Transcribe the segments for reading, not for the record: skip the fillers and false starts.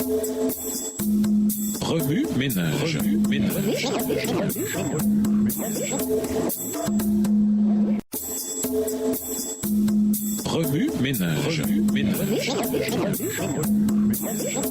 Remue ménage. Remue ménage.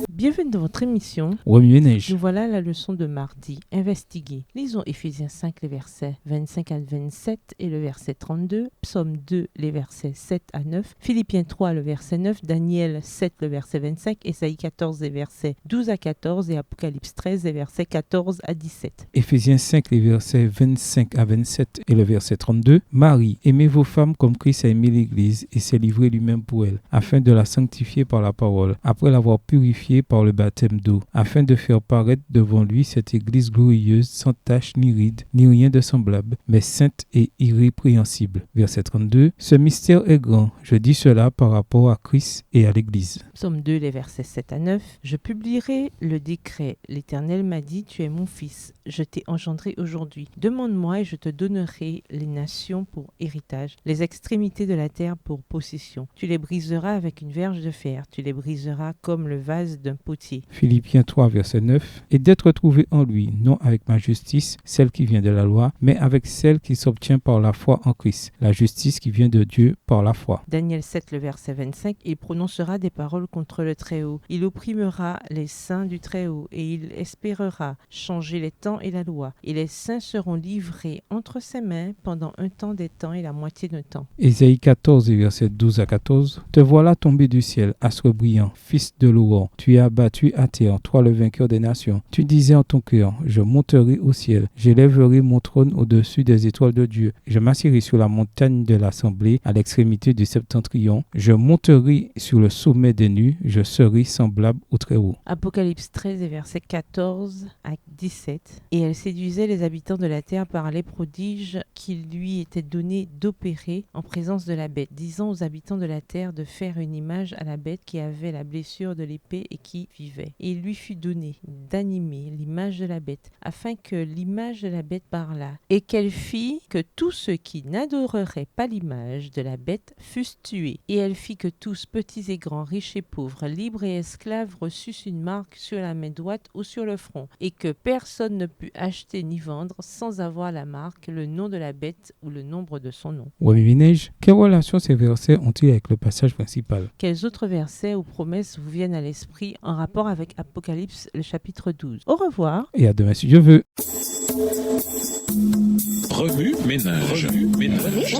Bienvenue dans votre émission. Remue ménage. Nous voilà à la leçon de mardi. Investiguer. Lisons Éphésiens 5, les versets 25 à 27 et le verset 32. Psaume 2, les versets 7 à 9. Philippiens 3, le verset 9. Daniel 7, le verset 25. Ésaïe 14, les versets 12 à 14 et Apocalypse 13, les versets 14 à 17. Éphésiens 5, les versets 25 à 27 et le verset 32. Marie, aimez vos femmes comme Christ a aimé l'Église et s'est livré lui-même pour elle, afin de la sanctifier par la parole, après l'avoir purifiée par le baptême d'eau, afin de faire paraître devant lui cette Église glorieuse, sans tache ni ride, ni rien de semblable, mais sainte et irrépréhensible. Verset 32. Ce mystère est grand. Je dis cela par rapport à Christ et à l'Église. Psaume 2, les versets 7 à 9. Je publierai le décret. L'Éternel m'a dit, tu es mon fils. Je t'ai engendré aujourd'hui. Demande-moi et je te donnerai les nations pour héritage, les extrémités de la terre pour possession. Tu les briseras avec une verge de fer. Tu les briseras comme le vase d'un potier. Philippiens 3, verset 9. Et d'être trouvé en lui, non avec ma justice, celle qui vient de la loi, mais avec celle qui s'obtient par la foi en Christ, la justice qui vient de Dieu par la foi. Daniel 7, le verset 25. Il prononcera des paroles contre le Très-Haut. Il opprimera les saints du Très-Haut et il espérera changer les temps et la loi. Et les saints seront livrés entre ses mains pendant un temps des temps et la moitié d'un temps. Ésaïe 14, verset 12 à 14. Te voilà tombé du ciel, astre brillant, fils de l'aurore. Tu es abattu à terre, toi le vainqueur des nations. Tu disais en ton cœur, je monterai au ciel, j'élèverai mon trône au-dessus des étoiles de Dieu. Je m'assirai sur la montagne de l'assemblée, à l'extrémité du septentrion. Je monterai sur le sommet des nues, je serai semblable au Très-Haut. Apocalypse 13, versets 14 à 17. Et elle séduisait les habitants de la terre par les prodiges qui lui étaient donnés d'opérer en présence de la bête, disant aux habitants de la terre de faire une image à la bête qui avait la blessure de l'épée et qui vivait. Et il lui fut donné d'animer l'image de la bête, afin que l'image de la bête parlât, et qu'elle fit que tous ceux qui n'adoreraient pas l'image de la bête fussent tués. Et elle fit que tous, petits et grands, riches et pauvres, libres et esclaves, reçussent une marque sur la main droite ou sur le front, et que personne ne put acheter ni vendre sans avoir la marque, le nom de la bête ou le nombre de son nom. Remue ménage. Quelle relation ces versets ont-ils avec le passage principal? Quels autres versets ou promesses vous viennent à l'esprit en rapport avec Apocalypse, le chapitre 12? Au revoir. Et à demain si Dieu veut. Remue ménage. Remue ménage.